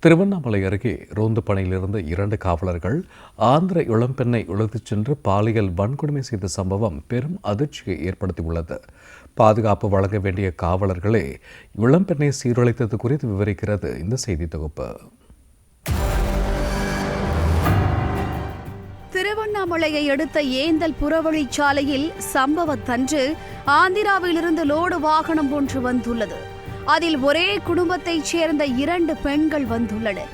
திருவண்ணாமலை அருகே ரோந்து பணியிலிருந்த 2 காவலர்கள் ஆந்திர இளம்பெண்ணை இழுத்துச் சென்று பாலியல் வன்கொடுமை செய்த சம்பவம் பெரும் அதிர்ச்சியை ஏற்படுத்தியுள்ளது. பாதுகாப்பு வழங்க வேண்டிய காவலர்களே இளம்பெண்ணை சீரழித்தது குறித்து விவரிக்கிறது இந்த செய்தி தொகுப்பு. திருவண்ணாமலையை அடுத்த ஏந்தல் புறவழிச்சாலையில் சம்பவத்தன்று ஆந்திராவிலிருந்து லோடு வாகனம் ஒன்று வந்துள்ளது. அதில் ஒரே குடும்பத்தைச் சேர்ந்த 2 பெண்கள் வந்துள்ளனர்.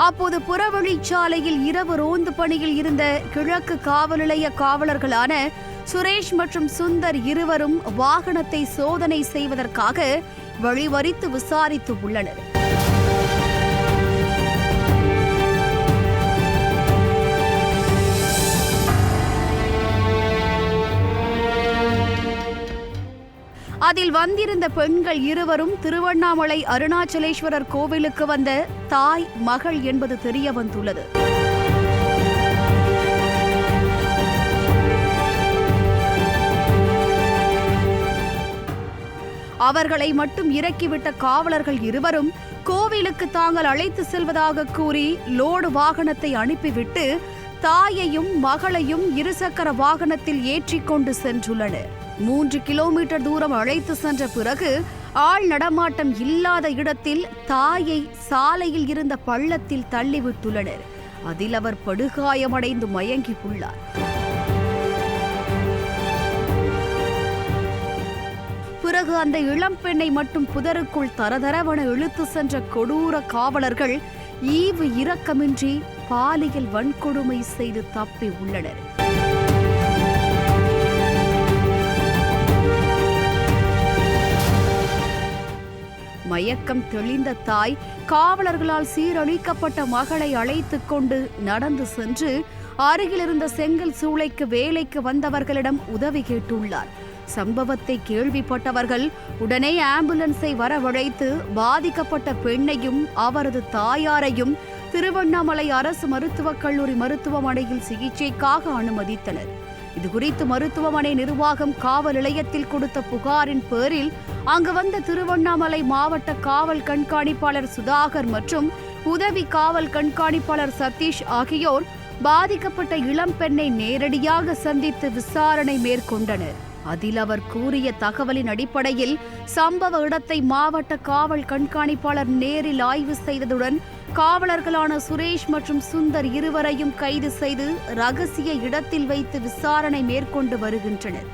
அப்போது புறவழிச்சாலையில் இரவு ரோந்து பணியில் இருந்த கிழக்கு காவல் நிலைய காவலர்களான சுரேஷ் மற்றும் சுந்தர் இருவரும் வாகனத்தை சோதனை செய்வதற்காக வழிமறித்து விசாரித்து உள்ளனர். அதில் வந்திருந்த பெண்கள் இருவரும் திருவண்ணாமலை அருணாச்சலேஸ்வரர் கோவிலுக்கு வந்த தாய் மகள் என்பது தெரிய வந்துள்ளது. அவர்களை மட்டும் இறக்கிவிட்ட காவலர்கள் இருவரும் கோவிலுக்கு தாங்கள் அழைத்து செல்வதாக கூறி லோடு வாகனத்தை அனுப்பிவிட்டு தாயையும் மகளையும் இருசக்கர வாகனத்தில் ஏற்றிக்கொண்டு சென்றுள்ளனர். 3 கிலோமீட்டர் தூரம் அழைத்து சென்ற பிறகு ஆள் நடமாட்டம் இல்லாத இடத்தில் தாயை சாலையில் இருந்த பள்ளத்தில் தள்ளிவிட்டுள்ளனர். அதில் அவர் படுகாயமடைந்து மயங்கி உள்ளார். பிறகு அந்த இளம்பெண்ணை மட்டும் புதருக்குள் தரதரவென இழுத்து சென்ற கொடூர காவலர்கள் ஈவு இரக்கமின்றி பாலியல் வன்கொடுமை செய்து தப்பி உள்ளனர். மயக்கம் தெளிந்த தாய் காவலர்களால் சீரழிக்கப்பட்ட மகளை அழைத்துக் கொண்டு நடந்து சென்று அருகிலிருந்த செங்கல் சூளைக்கு வேலைக்கு வந்தவர்களிடம் உதவி கேட்டுள்ளார். சம்பவத்தை கேள்விப்பட்டவர்கள் உடனே ஆம்புலன்ஸை வரவழைத்து பாதிக்கப்பட்ட பெண்ணையும் அவரது தாயாரையும் திருவண்ணாமலை அரசு மருத்துவக் கல்லூரி மருத்துவமனையில் சிகிச்சைக்காக அனுமதித்தனர். இதுகுறித்து மருத்துவமனை நிர்வாகம் காவல் நிலையத்தில் கொடுத்த புகாரின் பேரில் அங்கு வந்த திருவண்ணாமலை மாவட்ட காவல் கண்காணிப்பாளர் சுதாகர் மற்றும் உதவி காவல் கண்காணிப்பாளர் சதீஷ் ஆகியோர் பாதிக்கப்பட்ட இளம்பெண்ணை நேரடியாக சந்தித்து விசாரணை மேற்கொண்டனர். அதில் அவர் கூறிய தகவலின் அடிப்படையில் சம்பவ இடத்தை மாவட்ட காவல் கண்காணிப்பாளர் நேரில் ஆய்வு செய்ததுடன் காவலர்களான சுரேஷ் மற்றும் சுந்தர் இருவரையும் கைது செய்து ரகசிய இடத்தில் வைத்து விசாரணை மேற்கொண்டு வருகின்றனர்.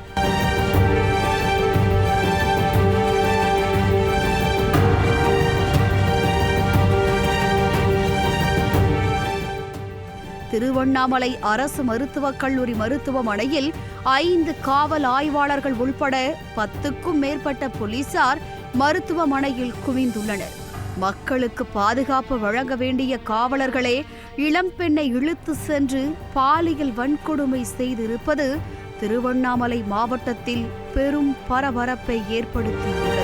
திருவண்ணாமலை அரசு மருத்துவக் கல்லூரி மருத்துவமனையில் 5 காவல் ஆய்வாளர்கள் உள்பட 10க்கும் மேற்பட்ட போலீசார் மருத்துவமனையில் குவிந்துள்ளனர். மக்களுக்கு பாதுகாப்பு வழங்க வேண்டிய காவலர்களே இளம்பெண்ணை இழுத்து சென்று பாலியல் வன்கொடுமை செய்திருப்பது திருவண்ணாமலை மாவட்டத்தில் பெரும் பரபரப்பை ஏற்படுத்தியுள்ளது.